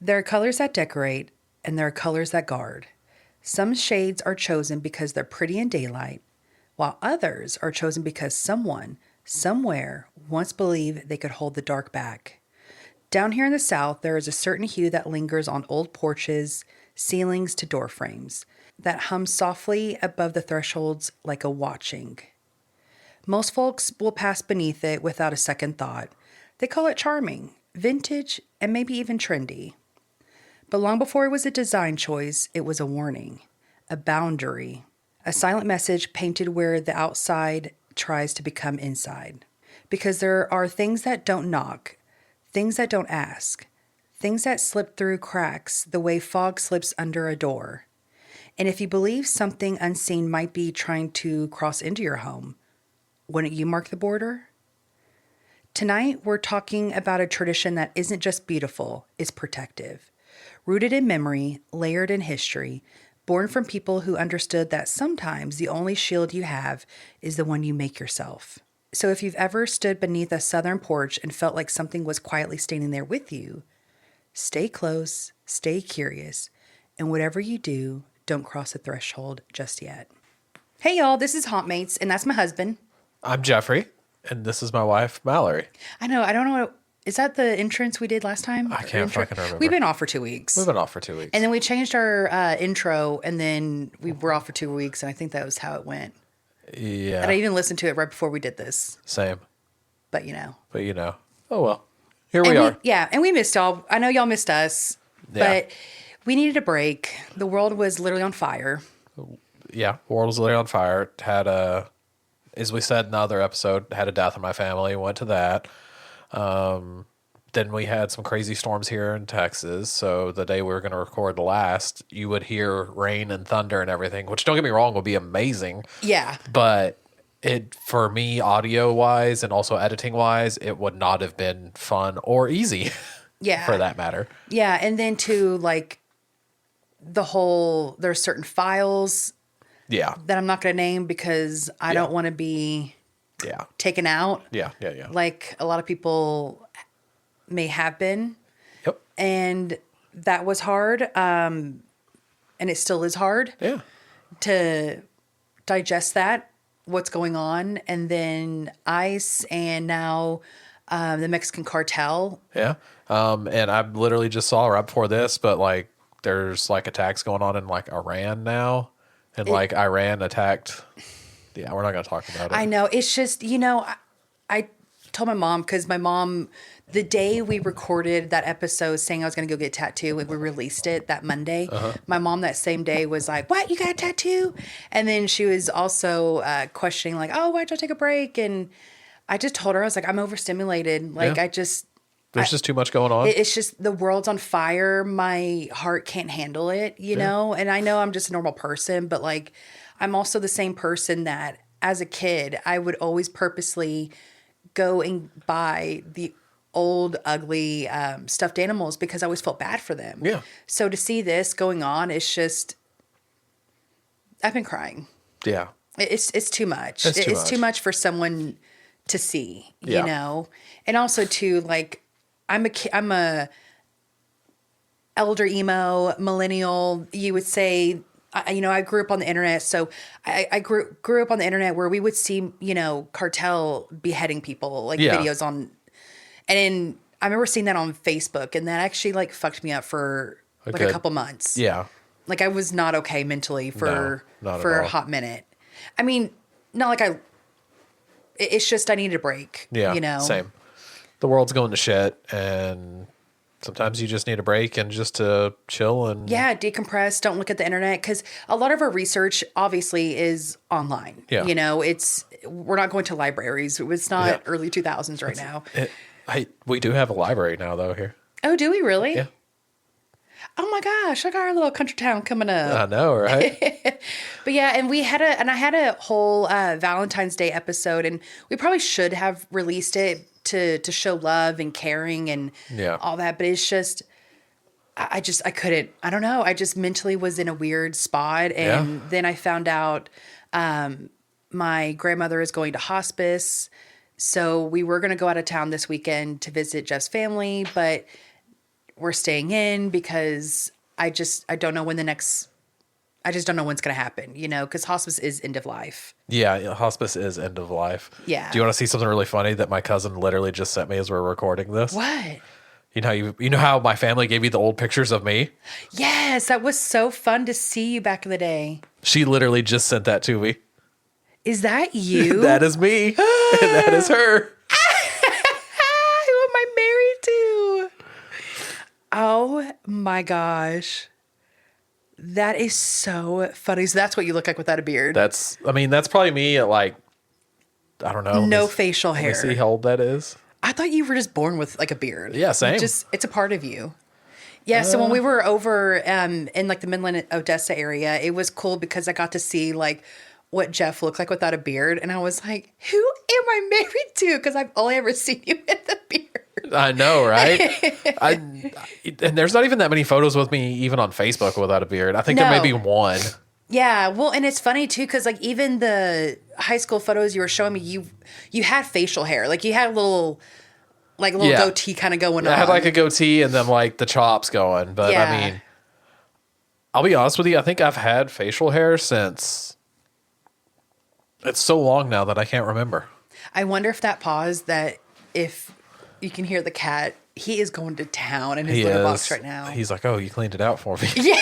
There are colors that decorate, and there are colors that guard. Some shades are chosen because they're pretty in daylight, while others are chosen because someone, somewhere, once believed they could hold the dark back. Down here in the South, there is a certain hue that lingers on old porches, ceilings to door frames, that hums softly above the thresholds like a watching. Most folks will pass beneath it without a second thought. They call it charming, vintage, and maybe even trendy. But long before it was a design choice, it was a warning, a boundary, a silent message painted where the outside tries to become inside. Because there are things that don't knock, things that don't ask, things that slip through cracks the way fog slips under a door. And if you believe something unseen might be trying to cross into your home, wouldn't you mark the border? Tonight, we're talking about a tradition that isn't just beautiful, it's protective. Rooted in memory, layered in history, born from people who understood that sometimes the only shield you have is the one you make yourself. So if you've ever stood beneath a southern porch and felt like something was quietly standing there with you, stay close, stay curious, and whatever you do, don't cross the threshold just yet. Hey y'all, this is Haint, and that's my husband. I'm Jeffrey, and this is my wife, Mallory. I don't know. Is that the entrance we did last time? I can't fucking remember. We've been off for 2 weeks. We've been off for 2 weeks. And then we changed our intro, and then we were off for 2 weeks, and I think that was how it went. Yeah. And I even listened to it right before we did this. Same. But you know. Oh well. Here we are. And we missed y'all. I know y'all missed us, but we needed a break. The world was literally on fire. Yeah, the world was literally on fire. Had as we said in the other episode, had a death in my family. Went to that. Then we had some crazy storms here in Texas. So the day we were going to record the last, you would hear rain and thunder and everything, which don't get me wrong, would be amazing. Yeah. But for me, audio wise and also editing wise, it would not have been fun or easy. Yeah. For that matter. Yeah. And then to like there's certain files. Yeah. That I'm not going to name because I don't want to be taken out. Yeah. Like a lot of people may have been. Yep. And that was hard. And it still is hard. Yeah. To digest that, what's going on. And then ICE and now the Mexican cartel. Yeah. And I literally just saw right before this, but like there's like attacks going on in like Iran now. And like Iran attacked. Yeah, we're not going to talk about it. I know. It's just, I told my mom, because my mom, the day we recorded that episode saying I was going to go get a tattoo and we released it that Monday, my mom that same day was like, "What? You got a tattoo?" And then she was also questioning like, "Oh, why'd y'all take a break?" And I just told her, I was like, "I'm overstimulated. Like, There's just too much going on. It's just the world's on fire. My heart can't handle it, you know? And I know I'm just a normal person, but like I'm also the same person that as a kid, I would always purposely go and buy the old, ugly stuffed animals because I always felt bad for them. Yeah. So to see this going on, it's just, I've been crying. Yeah. It's too much. It's too much for someone to see, you know? And also too, like, I'm a elder emo millennial. You would say, I grew up on the internet. So I grew up on the internet where we would see, cartel beheading people, like videos on, and then I remember seeing that on Facebook, and that actually like fucked me up for a couple months. Yeah. Like I was not okay mentally for a hot minute. I mean, not like it's just I needed a break. Yeah. Same. The world's going to shit, and sometimes you just need a break and just to chill and decompress. Don't look at the internet because a lot of our research obviously is online. Yeah. We're not going to libraries. It's not early 2000s right now. We do have a library now though here. Oh, do we really? Yeah. Oh my gosh, I got our little country town coming up. I know, right? But yeah, and I had a whole Valentine's Day episode, and we probably should have released it to show love and caring and all that. But it's just, I couldn't, I don't know. I just mentally was in a weird spot. And then I found out my grandmother is going to hospice. So we were going to go out of town this weekend to visit Jeff's family, but we're staying in because I don't know when I just don't know when it's going to happen, because hospice is end of life. Yeah, hospice is end of life. Yeah. Do you want to see something really funny that my cousin literally just sent me as we're recording this? What? You know how my family gave you the old pictures of me? Yes, that was so fun to see you back in the day. She literally just sent that to me. Is that you? That is me. And that is her. Who am I married to? Oh my gosh. That is so funny. So that's what you look like without a beard. That's probably me at like, I don't know. No facial hair. Let me see how old that is. I thought you were just born with like a beard. Yeah, same. It's a part of you. Yeah, so when we were over in like the Midland, Odessa area, it was cool because I got to see like what Jeff looked like without a beard. And I was like, who am I married to? Because I've only ever seen you with a beard. I know, right? And there's not even that many photos with me even on Facebook without a beard. I think there may be one. Yeah, well, and it's funny too because like even the high school photos you were showing me, you had facial hair, like you had a little goatee kind of going on. I had like a goatee and then like the chops going. But I mean, I'll be honest with you, I think I've had facial hair since it's so long now that I can't remember. I wonder if that pause that if you can hear the cat, he is going to town in his litter box right now. He's like, oh, you cleaned it out for me. Yeah.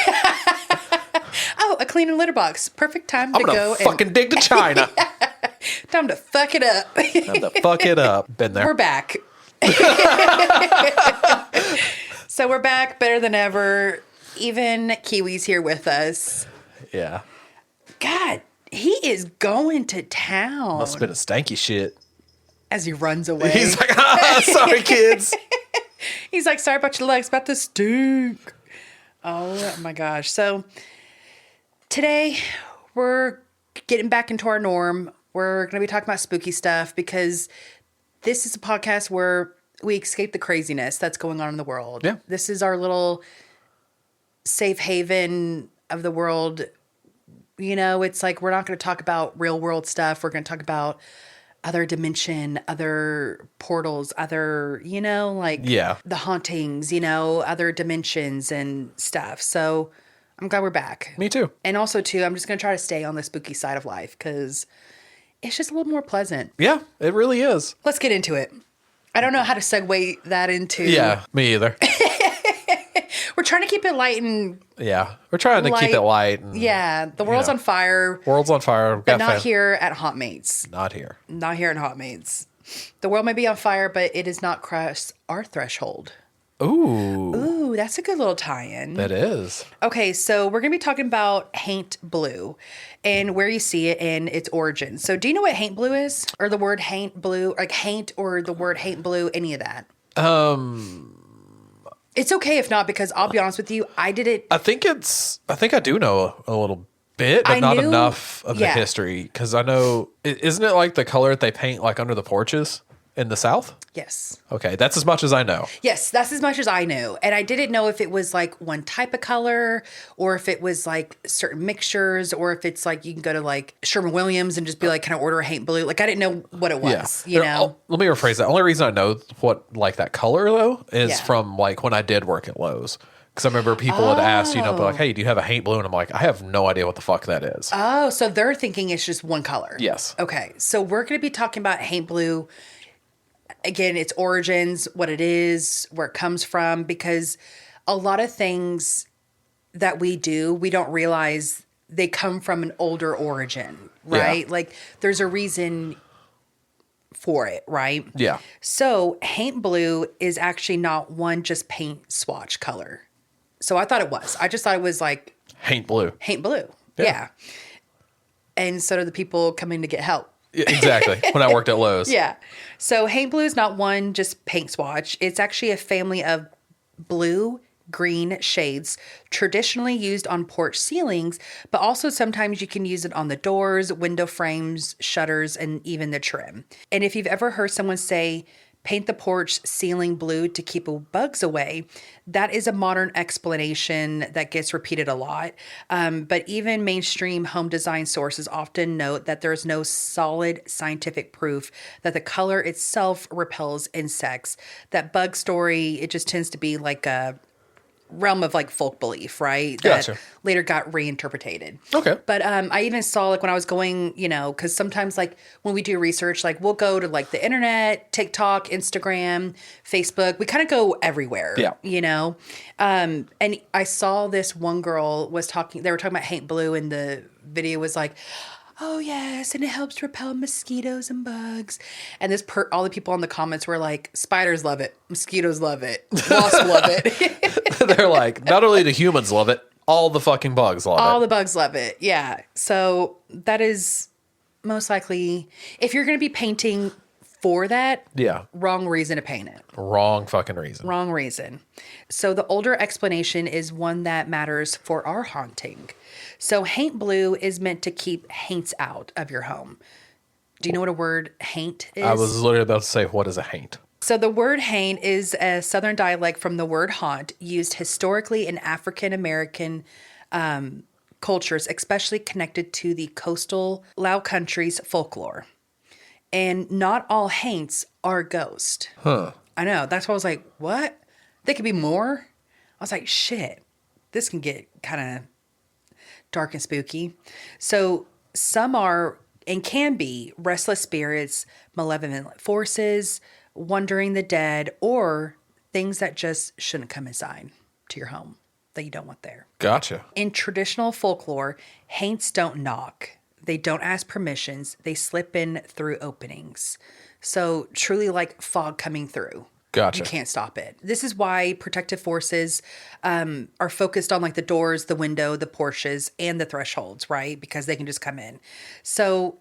Oh, a cleaner litter box. Perfect time to go. Fucking dig to China. Time to fuck it up. Time to fuck it up. Been there. We're back. So we're back better than ever. Even Kiwi's here with us. Yeah. God, he is going to town. Must have been a stanky shit. As he runs away. He's like, sorry, kids. He's like, sorry about your legs, about the stink. Oh my gosh. So today we're getting back into our norm. We're going to be talking about spooky stuff because this is a podcast where we escape the craziness that's going on in the world. Yeah. This is our little safe haven of the world. It's like we're not going to talk about real world stuff. We're going to talk about other dimension, other portals, other, the hauntings, other dimensions and stuff. So I'm glad we're back. Me too. And also, too, I'm just going to try to stay on the spooky side of life because it's just a little more pleasant. Yeah, it really is. Let's get into it. I don't know how to segue that into. Yeah, me either. We're trying to keep it light and. Yeah, we're trying to keep it light. And, yeah, the world's on fire. World's on fire. But not here at Haunt Mates. Not here. Not here at Haunt Mates. The world may be on fire, but it has not crossed our threshold. Ooh, that's a good little tie-in. That is. Okay, so we're going to be talking about Haint Blue and where you see it and its origins. So do you know what Haint Blue is? Or the word Haint Blue, like Haint or the word Haint Blue, any of that? It's okay if not, because I'll be honest with you, I did it. I think I do know a little bit, but not enough of the history. Because I know, isn't it like the color that they paint like under the porches in the South? Yes. Okay, that's as much as I know. Yes, that's as much as I knew. And I didn't know if it was like one type of color or if it was like certain mixtures or if it's like you can go to like Sherwin-Williams and just be like, can I order a Haint Blue? Like I didn't know what it was, you know? Let me rephrase that. The only reason I know what like that color though is from like when I did work at Lowe's. Because I remember people had asked, be like, hey, do you have a Haint Blue? And I'm like, I have no idea what the fuck that is. Oh, so they're thinking it's just one color. Yes. Okay, so we're going to be talking about Haint Blue. Again, its origins, what it is, where it comes from, because a lot of things that we do, we don't realize they come from an older origin, right? Yeah. Like there's a reason for it, right? Yeah. So Haint Blue is actually not one just paint swatch color. So I thought it was. I just thought it was like Haint Blue. Haint Blue. Yeah. And so do the people coming to get help. Exactly. When I worked at Lowe's. Yeah. So Haint Blue is not one just paint swatch. It's actually a family of blue, green shades traditionally used on porch ceilings, but also sometimes you can use it on the doors, window frames, shutters, and even the trim. And if you've ever heard someone say paint the porch ceiling blue to keep bugs away. That is a modern explanation that gets repeated a lot. But even mainstream home design sources often note that there's no solid scientific proof that the color itself repels insects. That bug story, it just tends to be like a realm of like folk belief, right? That Gotcha. later got reinterpreted. Okay. But I even saw like when I was going, because sometimes like when we do research, like we'll go to like the internet, TikTok, Instagram, Facebook. We kind of go everywhere. Yeah. And I saw this one girl was talking. They were talking about Haint Blue, and the video was like, oh yes, and it helps repel mosquitoes and bugs. And all the people in the comments were like, spiders love it, mosquitoes love it, wasps love it. They're like, not only do humans love it, all the fucking bugs love All it. the bugs love it. Yeah. So that is most likely, if you're going to be painting for that, Yeah. wrong reason to paint it. Wrong fucking reason. Wrong reason. So the older explanation is one that matters for our haunting. So Haint Blue is meant to keep haints out of your home. Do you know what a word haint is? I was literally about to say, what is a haint? So the word haint is a southern dialect from the word haunt, used historically in African American cultures, especially connected to the coastal Low Countries folklore. And not all haints are ghosts. Huh. I know. That's why I was like, what? They could be more? I was like, shit, this can get kind of dark and spooky. So some are and can be restless spirits, malevolent forces, wandering the dead, or things that just shouldn't come inside to your home that you don't want there. Gotcha. In traditional folklore, haints don't knock. They don't ask permissions. They slip in through openings. So truly like fog coming through. Gotcha. You can't stop it. This is why protective forces are focused on like the doors, the window, the porches, and the thresholds, right? Because they can just come in. So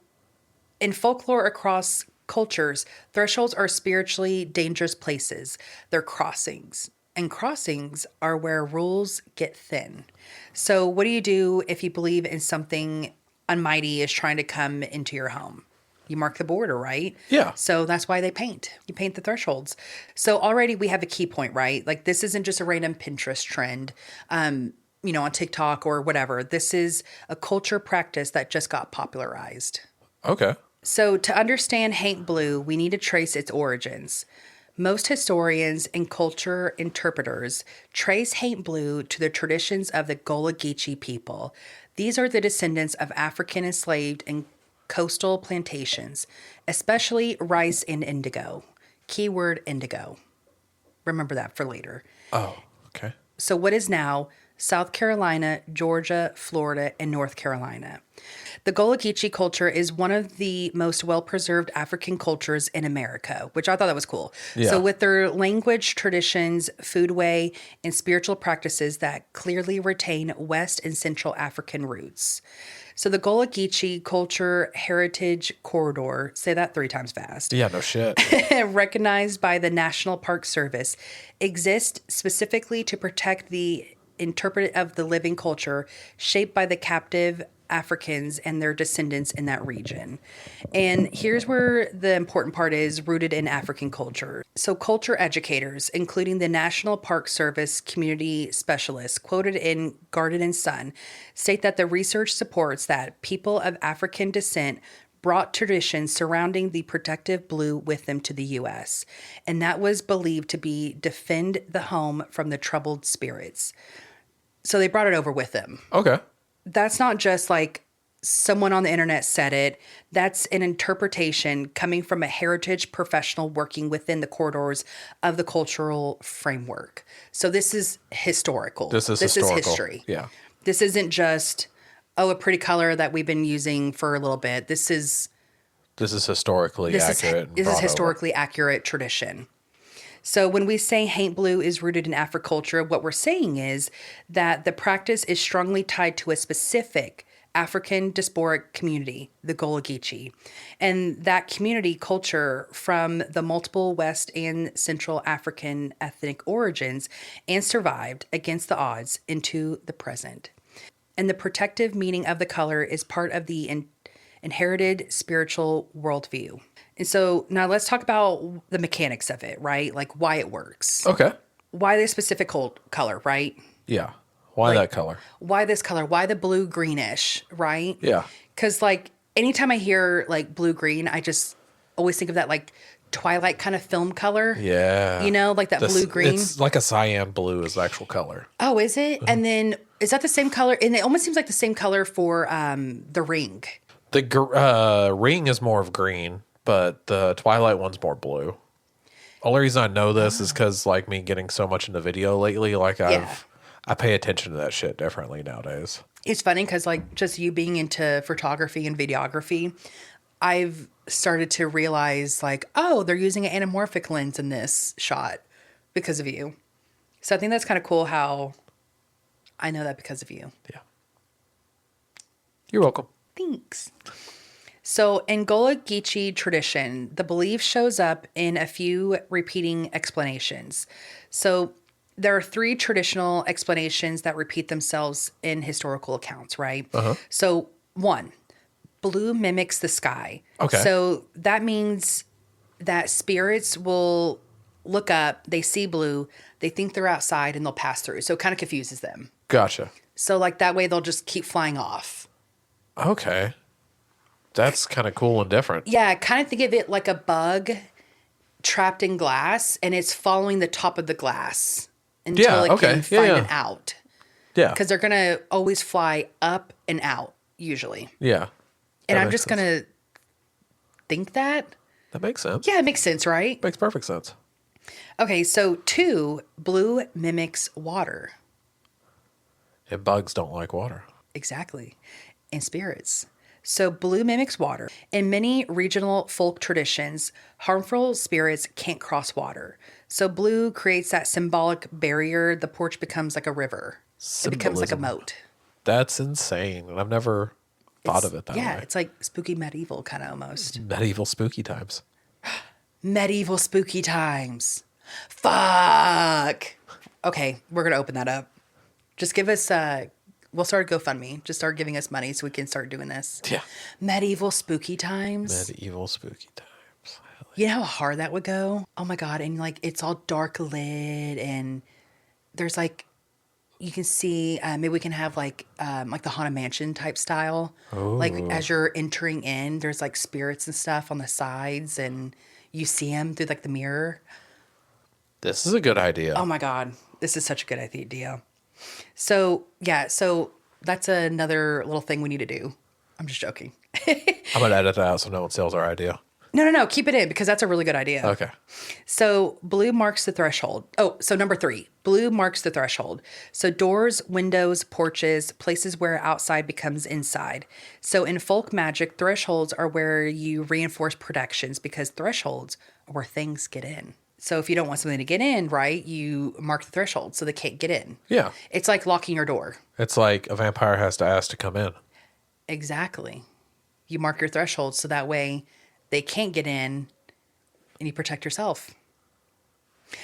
in folklore across cultures, thresholds are spiritually dangerous places. They're crossings. And crossings are where rules get thin. So what do you do if you believe in something almighty is trying to come into your home? You mark the border, right? Yeah. So that's why they paint. You paint the thresholds. So already we have a key point, right? Like this isn't just a random Pinterest trend, on TikTok or whatever. This is a culture practice that just got popularized. Okay. So to understand Haint Blue, we need to trace its origins. Most historians and culture interpreters trace Haint Blue to the traditions of the Gullah Geechee people. These are the descendants of African enslaved and coastal plantations, especially rice and indigo. Keyword indigo. Remember that for later. Oh, okay. So what is now South Carolina, Georgia, Florida, and North Carolina. The Gullah Geechee culture is one of the most well-preserved African cultures in America, which I thought that was cool. Yeah. So with their language, traditions, foodway, and spiritual practices that clearly retain West and Central African roots. So the Gullah Geechee Culture Heritage Corridor, say that 3 times fast. Yeah, no shit. Recognized by the National Park Service, exists specifically to protect the interpret of the living culture shaped by the captive Africans and their descendants in that region. And here's where the important part is, rooted in African culture. So culture educators, including the National Park Service community specialists quoted in Garden and Sun, state that the research supports that people of African descent brought traditions surrounding the protective blue with them to the U.S., and that was believed to be defend the home from the troubled spirits. So they brought it over with them. Okay. That's not just like someone on the internet said it. That's an interpretation coming from a heritage professional working within the corridors of the cultural framework. So this is historical. This is history. Yeah. This isn't just, a pretty color that we've been using for a little bit. This is historically accurate. This is historically accurate tradition. So when we say Haint Blue is rooted in Africulture, what we're saying is that the practice is strongly tied to a specific African diasporic community, the Gullah Geechee. And that community culture from the multiple West and Central African ethnic origins and survived against the odds into the present. And the protective meaning of the color is part of the inherited spiritual worldview. And so now let's talk about the mechanics of it, right? Like why it works. Okay. Why this specific color, right? Yeah. Why that color? Why this color? Why the blue greenish, right? Yeah. Because like anytime I hear like blue green, I just always think of that like Twilight kind of film color. Yeah. You know, like that blue green. It's like a cyan blue is the actual color. Oh, is it? And then is that the same color? And it almost seems like the same color for the ring. The ring is more of green, but the Twilight one's more blue. Only reason I know this is because like me getting so much into video lately, like I pay attention to that shit differently nowadays. It's funny because like just you being into photography and videography, I've started to realize like, oh, they're using an anamorphic lens in this shot because of you. So I think that's kind of cool how I know that because of you. Yeah. You're welcome. Thanks. So in Gullah Geechee tradition, the belief shows up in a few repeating explanations. So there are 3 traditional explanations that repeat themselves in historical accounts, right? So 1, blue mimics the sky. Okay. So that means that spirits will look up, they see blue, they think they're outside, and they'll pass through. So it kind of confuses them. Gotcha. So like that way they'll just keep flying off. Okay. That's kind of cool and different. Yeah, kind of think of it like a bug trapped in glass, and it's following the top of the glass until it can find it out. Yeah. Because they're going to always fly up and out, usually. Yeah. And I'm just going to think that. That makes sense. Yeah, it makes sense, right? Makes perfect sense. Okay, so 2, blue mimics water. And bugs don't like water. Exactly. And spirits. So blue mimics water. In many regional folk traditions, harmful spirits can't cross water. So blue creates that symbolic barrier. The porch becomes like a river. It becomes like a moat. That's insane. And I've never thought of it that way. Yeah, it's like spooky medieval kind of almost. Medieval spooky times. Medieval spooky times. Fuck. Okay, we're going to open that up. Just give us we'll start a GoFundMe. Just start giving us money so we can start doing this. Yeah. Medieval spooky times. Medieval spooky times. You know how hard that would go? Oh my God. And like, it's all dark lit and there's like, you can see, maybe we can have like the Haunted Mansion type style. Ooh. Like as you're entering in, there's like spirits and stuff on the sides and you see them through like the mirror. This is a good idea. Oh my God. This is such a good idea. So, yeah, so that's another little thing we need to do. I'm just joking. I'm going to edit that out so no one steals our idea. No. Keep it in because that's a really good idea. Okay. So blue marks the threshold. Oh, so number 3, blue marks the threshold. So doors, windows, porches, places where outside becomes inside. So in folk magic, thresholds are where you reinforce protections because thresholds are where things get in. So if you don't want something to get in, right, you mark the threshold so they can't get in. Yeah. It's like locking your door. It's like a vampire has to ask to come in. Exactly. You mark your threshold so that way they can't get in and you protect yourself.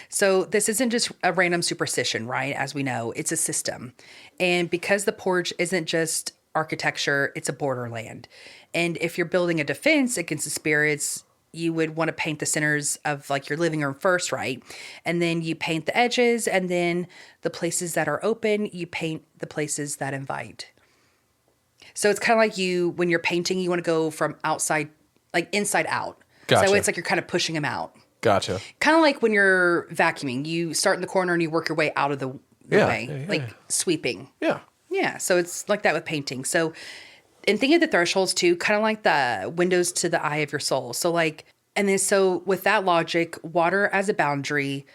So this isn't just a random superstition, right? As we know, it's a system. And because the porch isn't just architecture, it's a borderland. And if you're building a defense against the spirits, you would want to paint the centers of like your living room first, right? And then you paint the edges, and then the places that are open, you paint the places that invite. So it's kind of like when you're painting, you want to go from outside, like inside out. Gotcha. So it's like you're kind of pushing them out. Gotcha. Kind of like when you're vacuuming, you start in the corner and you work your way out of the way, like sweeping. Yeah. Yeah. So it's like that with painting. So, and think of the thresholds too, kind of like the windows to the eye of your soul. So like, and then so with that logic, water as a boundary,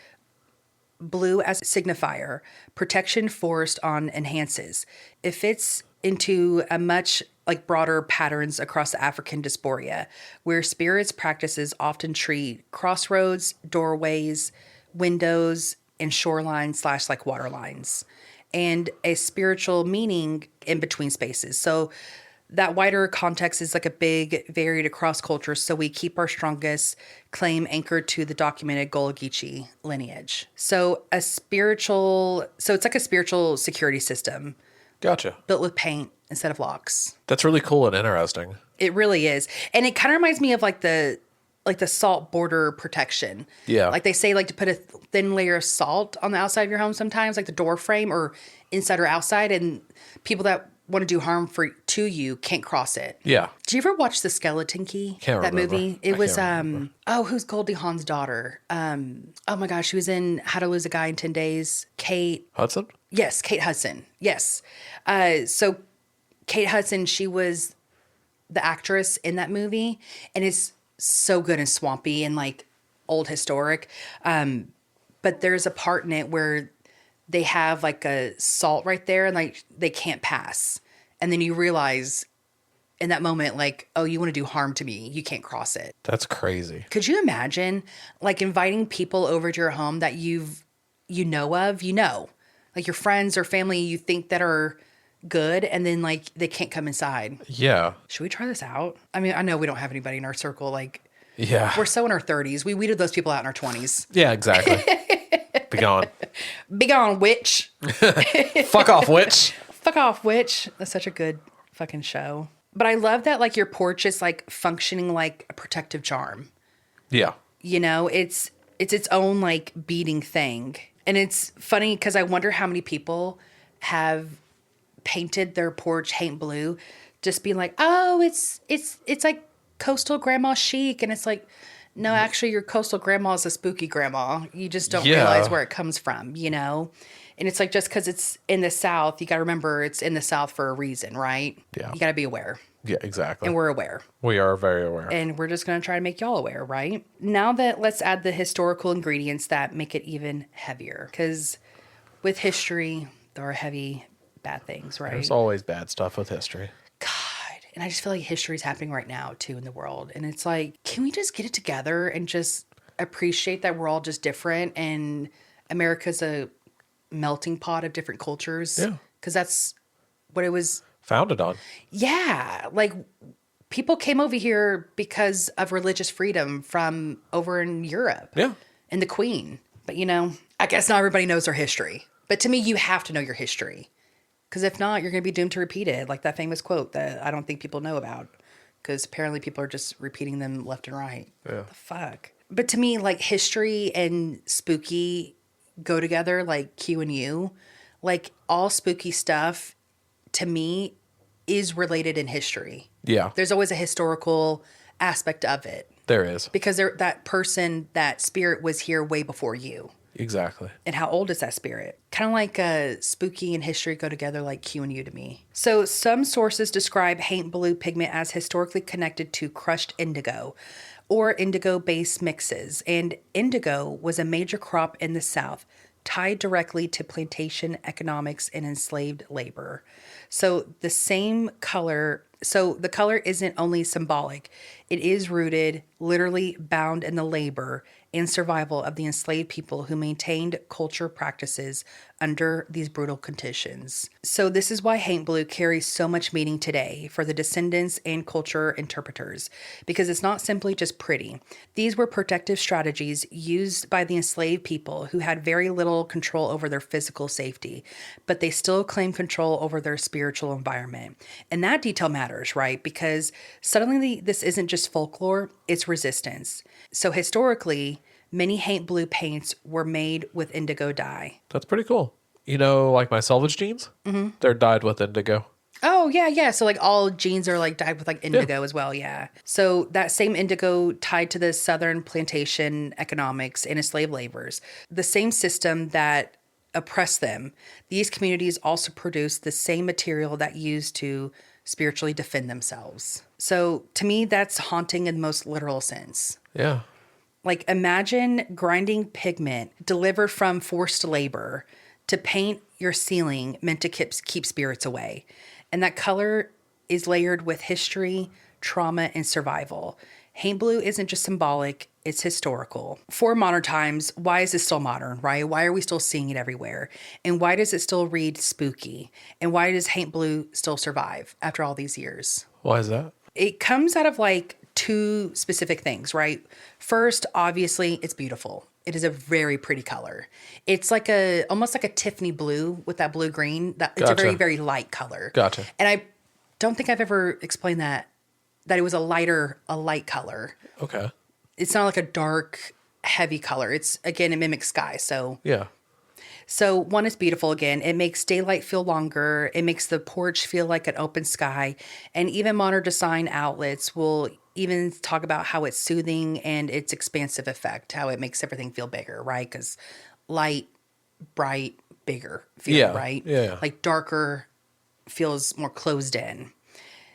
blue as a signifier, protection forced on enhances. It fits into a much like broader patterns across the African diaspora, where spirits practices often treat crossroads, doorways, windows, and shorelines / like water lines, and a spiritual meaning in between spaces. So that wider context is like a big, varied across cultures. So we keep our strongest claim anchored to the documented Gullah Geechee lineage. So it's like a spiritual security system. Gotcha. Built with paint instead of locks. That's really cool and interesting. It really is. And it kind of reminds me of like the like the salt border protection. Yeah. Like they say, like to put a thin layer of salt on the outside of your home sometimes, like the door frame or inside or outside. And people that want to do harm to you can't cross it. Yeah. Did you ever watch The Skeleton Key? Can't that remember. movie? It was remember. who's Goldie Hawn's daughter? Oh my gosh, she was in How to Lose a Guy in 10 Days. Kate. Hudson? Yes, Kate Hudson. Yes. So Kate Hudson, she was the actress in that movie, and it's so good and swampy and like old historic. But there's a part in it where they have like a salt right there and like they can't pass. And then you realize in that moment, like, oh, you want to do harm to me. You can't cross it. That's crazy. Could you imagine like inviting people over to your home that you know, like your friends or family you think that are good, and then like they can't come inside? Yeah. Should we try this out? I mean, I know we don't have anybody in our circle. Like, Yeah. we're so in our 30s. We weeded those people out in our 20s. Yeah, exactly. Be gone. Be gone, witch. Fuck off, witch. Fuck off, witch. That's such a good fucking show. But I love that like your porch is like functioning like a protective charm. Yeah. You know, it's its own like beating thing. And it's funny because I wonder how many people have painted their porch Haint Blue, just being like, oh, it's like coastal grandma chic. And it's like, no, actually your coastal grandma is a spooky grandma. You just don't realize where it comes from, you know? And it's like, just because it's in the South, you got to remember it's in the South for a reason, right? Yeah. You got to be aware. Yeah, exactly. And we're aware. We are very aware. And we're just going to try to make y'all aware, right? Now that let's add the historical ingredients that make it even heavier. Because with history, there are heavy, bad things, right? There's always bad stuff with history. God. And I just feel like history is happening right now, too, in the world. And it's like, can we just get it together and just appreciate that we're all just different and America's a melting pot of different cultures? Yeah. Because that's what it was founded on. Yeah. Like people came over here because of religious freedom from over in Europe. Yeah. And the Queen. But you know, I guess not everybody knows their history. But to me, you have to know your history. Because if not, you're going to be doomed to repeat it. Like that famous quote that I don't think people know about. Because apparently people are just repeating them left and right. Yeah. What the fuck? But to me, like history and spooky go together like Q and U. Like all spooky stuff to me is related in history. Yeah. There's always a historical aspect of it. There is. Because that person, that spirit was here way before you. Exactly. And how old is that spirit? Kind of like spooky and history go together like Q and U to me. So some sources describe Haint Blue pigment as historically connected to crushed indigo or indigo-based mixes. And indigo was a major crop in the South, tied directly to plantation economics and enslaved labor. So the color isn't only symbolic, it is rooted, literally bound in the labor and survival of the enslaved people who maintained culture practices under these brutal conditions. So this is why Haint Blue carries so much meaning today for the descendants and culture interpreters, because it's not simply just pretty. These were protective strategies used by the enslaved people who had very little control over their physical safety, but they still claimed control over their spiritual environment. And that detail matters, right? Because suddenly this isn't just folklore, it's resistance. So historically, many Haint Blue paints were made with indigo dye. That's pretty cool. You know, like my selvage jeans? Mm-hmm. They're dyed with indigo. Oh, yeah. So like all jeans are like dyed with like indigo as well, yeah. So that same indigo tied to the Southern plantation economics and enslaved laborers, the same system that oppressed them, these communities also produced the same material that used to spiritually defend themselves. So to me, that's haunting in the most literal sense. Yeah. Like imagine grinding pigment delivered from forced labor to paint your ceiling meant to keep spirits away. And that color is layered with history, trauma, and survival. Haint Blue isn't just symbolic, it's historical. For modern times, why is this still modern, right? Why are we still seeing it everywhere? And why does it still read spooky? And why does Haint Blue still survive after all these years? Why is that? It comes out of like two specific things, right? First, obviously, it's beautiful. It is a very pretty color. It's like almost like a Tiffany blue with that blue green. It's a very, very light color. Gotcha. And I don't think I've ever explained that it was a light color. Okay. It's not like a dark, heavy color. It's, again, it mimics sky. Yeah. So one is beautiful again. It makes daylight feel longer. It makes the porch feel like an open sky. And even modern design outlets will even talk about how it's soothing and its expansive effect, how it makes everything feel bigger, right? Because light, bright, bigger feel, right? Yeah. Like darker feels more closed in.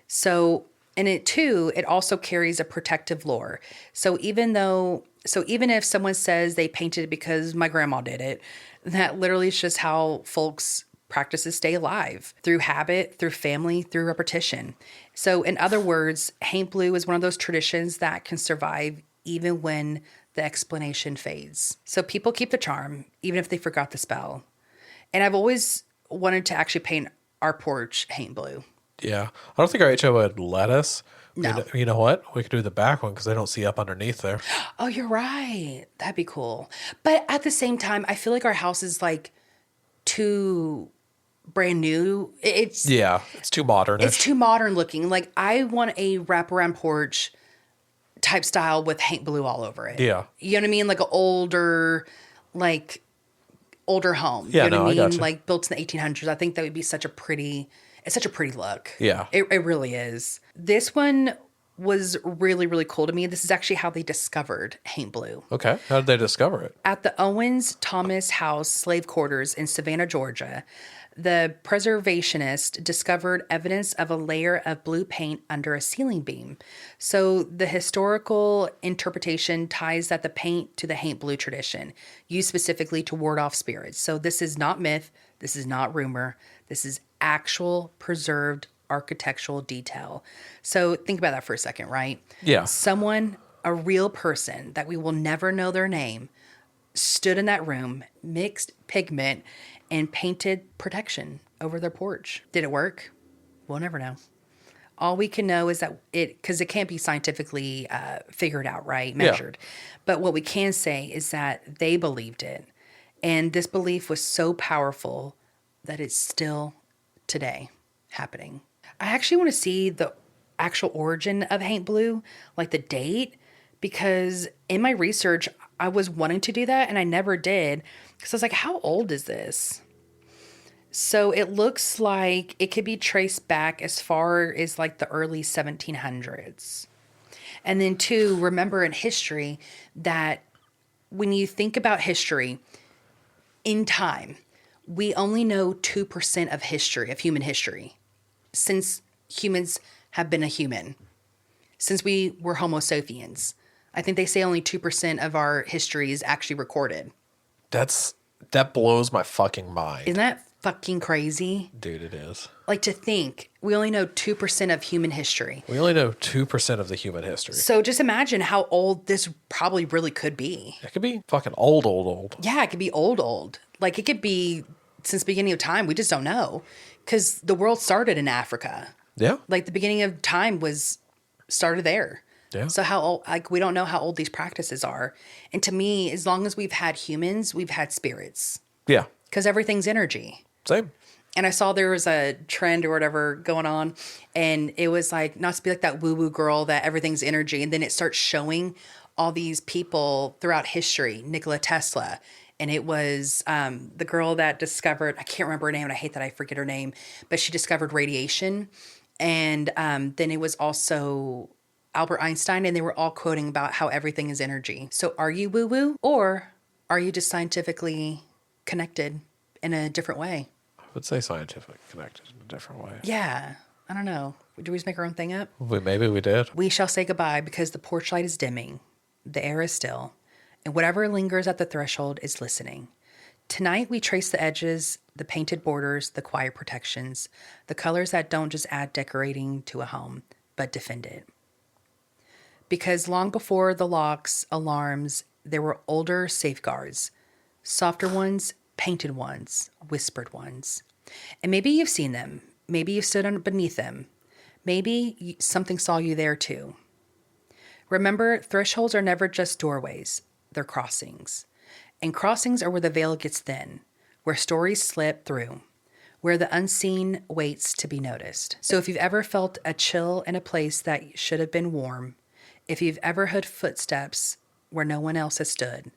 So, and it too, it also carries a protective lore. So even if someone says they painted it because my grandma did it, that literally is just how folks practices stay alive through habit, through family, through repetition. So in other words, Haint Blue is one of those traditions that can survive even when the explanation fades. So people keep the charm, even if they forgot the spell. And I've always wanted to actually paint our porch Haint Blue. Yeah. I don't think our HO would let us. No. You know what? We could do the back one because they don't see up underneath there. Oh, you're right. That'd be cool. But at the same time, I feel like our house is like too brand new. It's too modern. It's too modern looking. Like I want a wraparound porch type style with Haint Blue all over it. Yeah. You know what I mean? Like an older home. Yeah, You know no, what I I got mean? you. Like built in the 1800s. I think that would be such a pretty look. Yeah. It really is. This one was really, really cool to me. This is actually how they discovered Haint Blue. Okay. How did they discover it? At the Owens Thomas House slave quarters in Savannah, Georgia, the preservationist discovered evidence of a layer of blue paint under a ceiling beam. So the historical interpretation ties that the paint to the Haint Blue tradition, used specifically to ward off spirits. So this is not myth. This is not rumor. This is actual preserved architectural detail. So think about that for a second, right? Yeah. Someone, a real person that we will never know their name, stood in that room, mixed pigment, and painted protection over their porch. Did it work? We'll never know. All we can know is that because it can't be scientifically figured out, right? Measured. Yeah. But what we can say is that they believed it. And this belief was so powerful that it's still today happening. I actually want to see the actual origin of Haint Blue, like the date, because in my research, I was wanting to do that and I never did because I was like, how old is this? So it looks like it could be traced back as far as like the early 1700s. And then too, remember in history that when you think about history in time, we only know 2% of history, of human history, since humans have been a human, since we were Homo sapiens. I think they say only 2% of our history is actually recorded. That blows my fucking mind. Isn't that fucking crazy? Dude, it is. Like to think we only know 2% of human history. We only know 2% of the human history. So just imagine how old this probably really could be. It could be fucking old. Yeah, it could be old. Like it could be since the beginning of time. We just don't know because the world started in Africa. Yeah. Like the beginning of time started there. Yeah. So how old, like we don't know how old these practices are. And to me, as long as we've had humans, we've had spirits. Yeah. Because everything's energy. Same. And I saw there was a trend or whatever going on. And it was like, not to be like that woo-woo girl that everything's energy. And then it starts showing all these people throughout history. Nikola Tesla. And it was the girl that discovered, I can't remember her name, and I hate that I forget her name. But she discovered radiation. And then it was also Albert Einstein. And they were all quoting about how everything is energy. So are you woo-woo? Or are you just scientifically connected in a different way? I would say scientific connected in a different way. Yeah. I don't know. Do we just make our own thing up? Maybe we did. We shall say goodbye because the porch light is dimming. The air is still. And whatever lingers at the threshold is listening. Tonight we trace the edges, the painted borders, the quiet protections, the colors that don't just add decorating to a home, but defend it. Because long before the locks, alarms, there were older safeguards. Softer ones, painted ones, whispered ones. And maybe you've seen them. Maybe you've stood beneath them. Maybe something saw you there too. Remember, thresholds are never just doorways. They're crossings. And crossings are where the veil gets thin, where stories slip through, where the unseen waits to be noticed. So if you've ever felt a chill in a place that should have been warm, If you've ever heard footsteps where no one else has stood,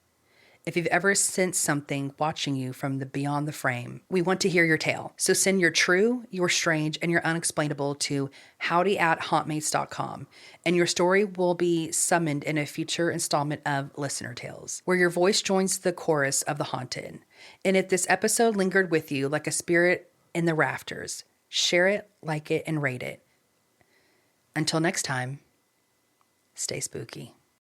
if you've ever sensed something watching you from the beyond the frame, we want to hear your tale. So send your true, your strange, and your unexplainable to howdy@hauntmates.com, and your story will be summoned in a future installment of Listener Tales, where your voice joins the chorus of the haunted. And if this episode lingered with you like a spirit in the rafters, share it, like it, and rate it. Until next time, stay spooky.